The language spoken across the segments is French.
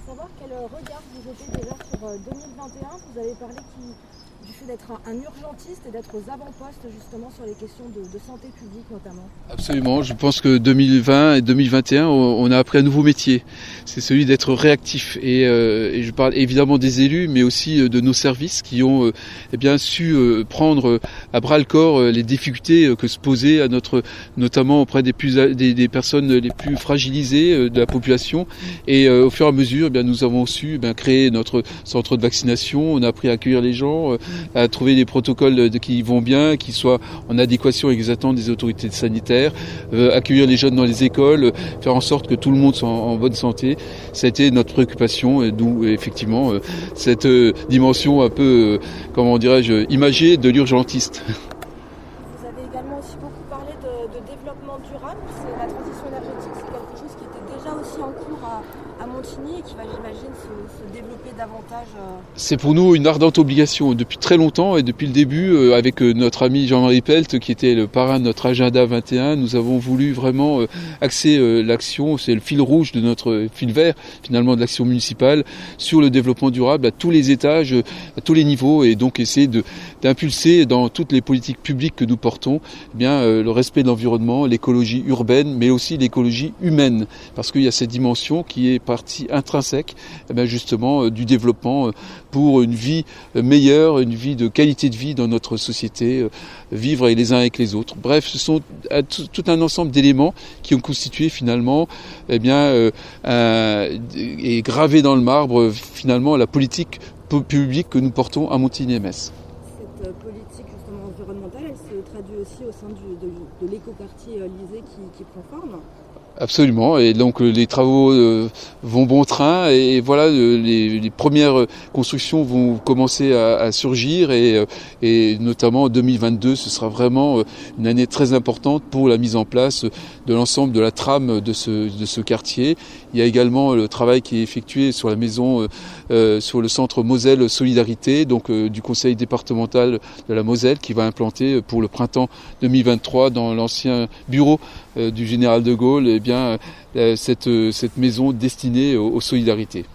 savoir quel regard vous jetez déjà sur 2021. Vous avez parlé du fait d'être un urgentiste et d'être aux avant-postes justement sur les questions de santé publique notamment. Absolument, je pense que 2020 et 2021, on a appris un nouveau métier. C'est celui d'être réactif. Et je parle évidemment des élus, mais aussi de nos services qui ont su prendre à bras le corps les difficultés que se posaient notamment auprès des personnes les plus fragilisées de la population. Et au fur et à mesure, nous avons su créer notre centre de vaccination. On a appris à accueillir les gens, à trouver des protocoles qui vont bien, qui soient en adéquation avec les attentes des autorités sanitaires, accueillir les jeunes dans les écoles, faire en sorte que tout le monde soit en bonne santé. Ça a été notre préoccupation, et d'où effectivement cette dimension un peu, imagée de l'urgentiste. Vous avez également aussi beaucoup parlé de développement durable. La transition énergétique, c'est quelque chose qui était déjà aussi en cours à Montigny et qui va, j'imagine, se développer davantage. C'est pour nous une ardente obligation depuis très longtemps et depuis le début, avec notre ami Jean-Marie Pelt, qui était le parrain de notre agenda 21, nous avons voulu vraiment axer l'action, c'est le fil rouge de notre fil vert finalement de l'action municipale, sur le développement durable à tous les étages, à tous les niveaux, et donc essayer d'impulser dans toutes les politiques publiques que nous portons le respect de l'environnement, l'écologie urbaine, mais aussi l'écologie humaine, parce qu'il y a cette dimension qui est partie intrinsèque justement du développement pour une vie meilleure, une vie de qualité de vie dans notre société, vivre les uns avec les autres. Bref, ce sont tout un ensemble d'éléments qui ont constitué finalement et gravé dans le marbre finalement la politique publique que nous portons à Montigny-Metz. Cette politique justement environnementale, elle se traduit aussi au sein de l'écoquartier Lysée qui prend forme. Absolument, et donc les travaux vont bon train, et voilà, les premières constructions vont commencer à surgir, et notamment en 2022, ce sera vraiment une année très importante pour la mise en place de l'ensemble de la trame de ce quartier. Il y a également le travail qui est effectué sur la maison, sur le centre Moselle Solidarité, donc du conseil départemental de la Moselle, qui va implanter pour le printemps 2023 dans l'ancien bureau du général de Gaulle, cette maison destinée aux solidarités.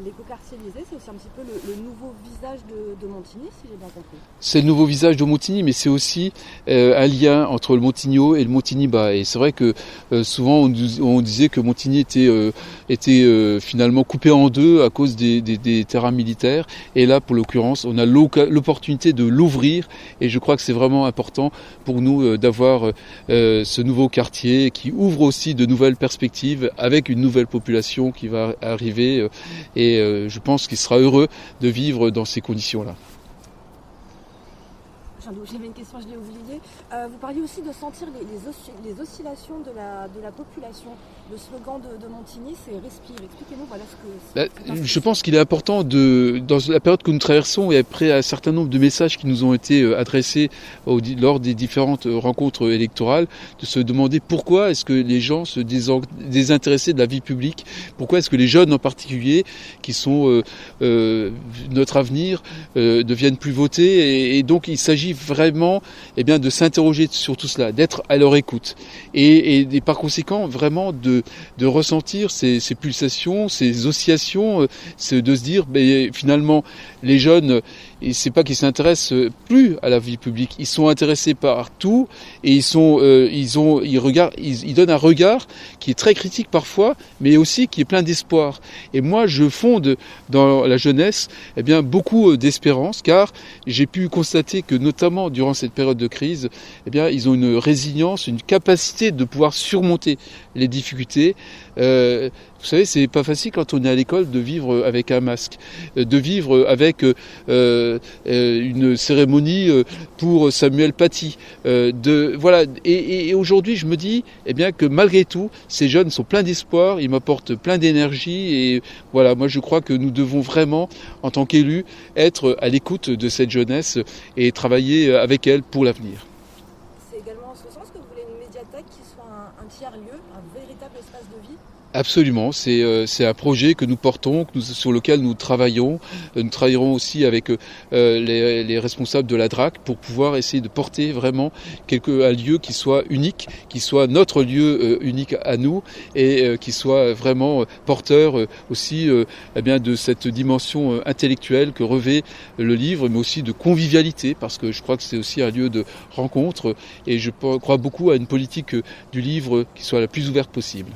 L'écoquartier Lysée, c'est aussi un petit peu le nouveau visage de Montigny, si j'ai bien compris. C'est le nouveau visage de Montigny, mais c'est aussi un lien entre le Montignot et le Montigny-Bas. Et c'est vrai que souvent on disait que Montigny était finalement coupé en deux à cause des terrains militaires. Et là, pour l'occurrence, on a l'opportunité de l'ouvrir. Et je crois que c'est vraiment important pour nous d'avoir ce nouveau quartier qui ouvre aussi de nouvelles perspectives avec une nouvelle population qui va arriver. Et je pense qu'il sera heureux de vivre dans ces conditions-là. J'avais une question, je l'ai oubliée. Vous parliez aussi de sentir les oscillations de la population. Le slogan de Montigny, c'est « Respire ». Expliquez-nous ce que... Je pense qu'il est important, dans la période que nous traversons, et après un certain nombre de messages qui nous ont été adressés lors des différentes rencontres électorales, de se demander pourquoi est-ce que les gens se désintéressaient de la vie publique, pourquoi est-ce que les jeunes en particulier, qui sont notre avenir, ne viennent plus voter. Et donc il s'agit vraiment de s'interroger sur tout cela, d'être à leur écoute, et par conséquent vraiment de ressentir ces pulsations, ces oscillations, c'est de se dire finalement les jeunes, et c'est pas qu'ils s'intéressent plus à la vie publique, ils sont intéressés par tout, et ils donnent un regard qui est très critique parfois, mais aussi qui est plein d'espoir. Et moi je fonde dans la jeunesse beaucoup d'espérance, car j'ai pu constater que notamment durant cette période de crise, ils ont une résilience, une capacité de pouvoir surmonter les difficultés. Vous savez, c'est pas facile quand on est à l'école de vivre avec un masque, de vivre avec une cérémonie pour Samuel Paty. Et aujourd'hui, je me dis que malgré tout, ces jeunes sont pleins d'espoir, ils m'apportent plein d'énergie, et voilà, moi je crois que nous devons vraiment, en tant qu'élus, être à l'écoute de cette jeunesse et travailler avec elle pour l'avenir. C'est également en ce sens que vous voulez une médiathèque qui soit un tiers-lieu, un véritable espace de vie ? Absolument, c'est un projet que nous portons, sur lequel nous travaillons. Nous travaillerons aussi avec les responsables de la DRAC pour pouvoir essayer de porter vraiment un lieu qui soit unique, qui soit notre lieu unique à nous et qui soit vraiment porteur aussi de cette dimension intellectuelle que revêt le livre, mais aussi de convivialité, parce que je crois que c'est aussi un lieu de rencontre et je crois beaucoup à une politique du livre qui soit la plus ouverte possible.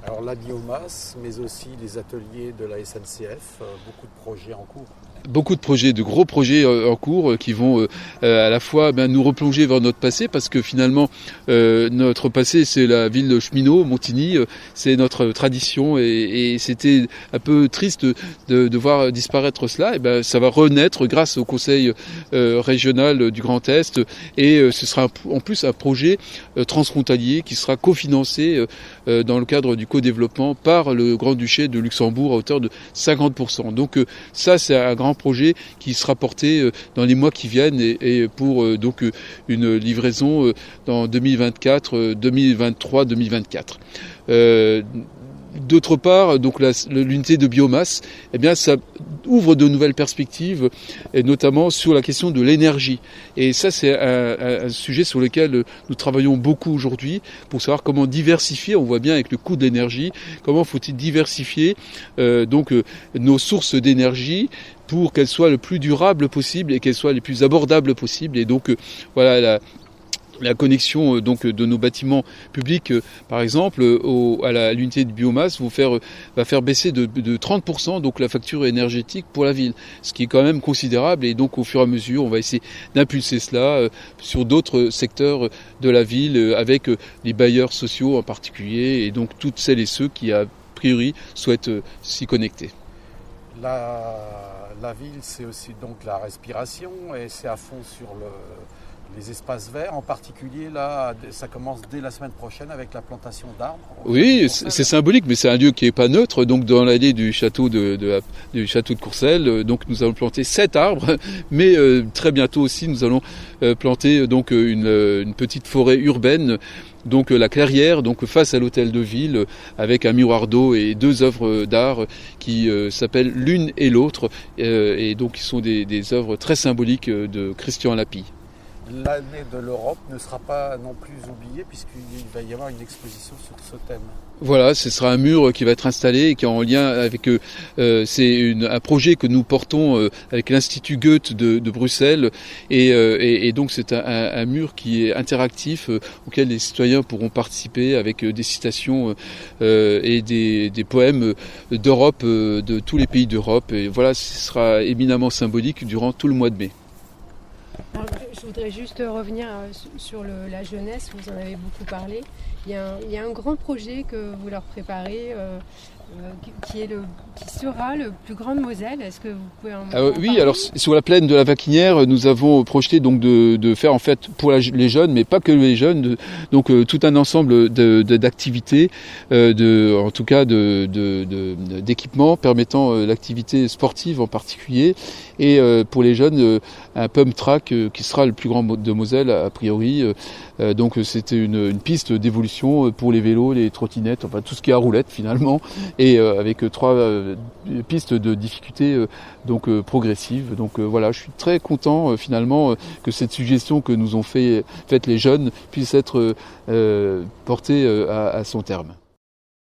Alors la biomasse, mais aussi les ateliers de la SNCF, beaucoup de projets en cours. Beaucoup de projets, de gros projets en cours qui vont à la fois nous replonger vers notre passé, parce que finalement notre passé c'est la ville de cheminot, Montigny, c'est notre tradition et c'était un peu triste de voir disparaître cela. Et ça va renaître grâce au conseil régional du Grand Est et ce sera en plus un projet transfrontalier qui sera cofinancé dans le cadre du co-développement par le Grand-Duché de Luxembourg à hauteur de 50%. Donc ça c'est un grand projet qui sera porté dans les mois qui viennent et pour donc une livraison dans 2024, 2023, 2024. D'autre part, donc l'unité de biomasse, ça ouvre de nouvelles perspectives, et notamment sur la question de l'énergie. Et ça, c'est un sujet sur lequel nous travaillons beaucoup aujourd'hui pour savoir comment diversifier. On voit bien avec le coût de l'énergie, comment faut-il diversifier nos sources d'énergie pour qu'elles soient le plus durables possible et qu'elles soient les plus abordables possible. Et donc voilà la connexion de nos bâtiments publics, par exemple, à l'unité de biomasse va faire baisser de 30% donc la facture énergétique pour la ville, ce qui est quand même considérable. Et donc au fur et à mesure, on va essayer d'impulser cela sur d'autres secteurs de la ville, avec les bailleurs sociaux en particulier, et donc toutes celles et ceux qui a priori souhaitent s'y connecter. La ville, c'est aussi donc la respiration et c'est à fond sur les espaces verts. En particulier, là, ça commence dès la semaine prochaine avec la plantation d'arbres. Oui, c'est symbolique, mais c'est un lieu qui n'est pas neutre. Donc, dans l'allée du château du château de Courcelles, donc nous allons planter 7 arbres, mais très bientôt aussi, nous allons planter donc une petite forêt urbaine. Donc la clairière, donc face à l'hôtel de ville, avec un miroir d'eau et 2 œuvres d'art qui s'appellent L'une et l'autre, et donc qui sont des œuvres très symboliques de Christian Lapie. L'année de l'Europe ne sera pas non plus oubliée puisqu'il va y avoir une exposition sur ce thème. Voilà, ce sera un mur qui va être installé et qui est en lien avec un projet que nous portons avec l'Institut Goethe de Bruxelles et donc c'est un mur qui est interactif auquel les citoyens pourront participer avec des citations et des poèmes d'Europe, de tous les pays d'Europe, et voilà, ce sera éminemment symbolique durant tout le mois de mai. Alors, je voudrais juste revenir sur la jeunesse, vous en avez beaucoup parlé. Il y a un grand projet que vous leur préparez qui sera le plus grand de Moselle. Est-ce que vous pouvez en parler ? Oui, alors sur la plaine de la Vacquinière, nous avons projeté donc de faire en fait pour les jeunes, mais pas que les jeunes, tout un ensemble d'activités, en tout cas d'équipements permettant l'activité sportive en particulier, et pour les jeunes un pump track qui sera le plus grand de Moselle a priori. Donc c'était une piste d'évolution pour les vélos, les trottinettes, enfin tout ce qui est à roulette finalement, et avec 3 pistes de difficulté progressives. Donc voilà, je suis très content finalement que cette suggestion que nous ont faite les jeunes puisse être portée à son terme.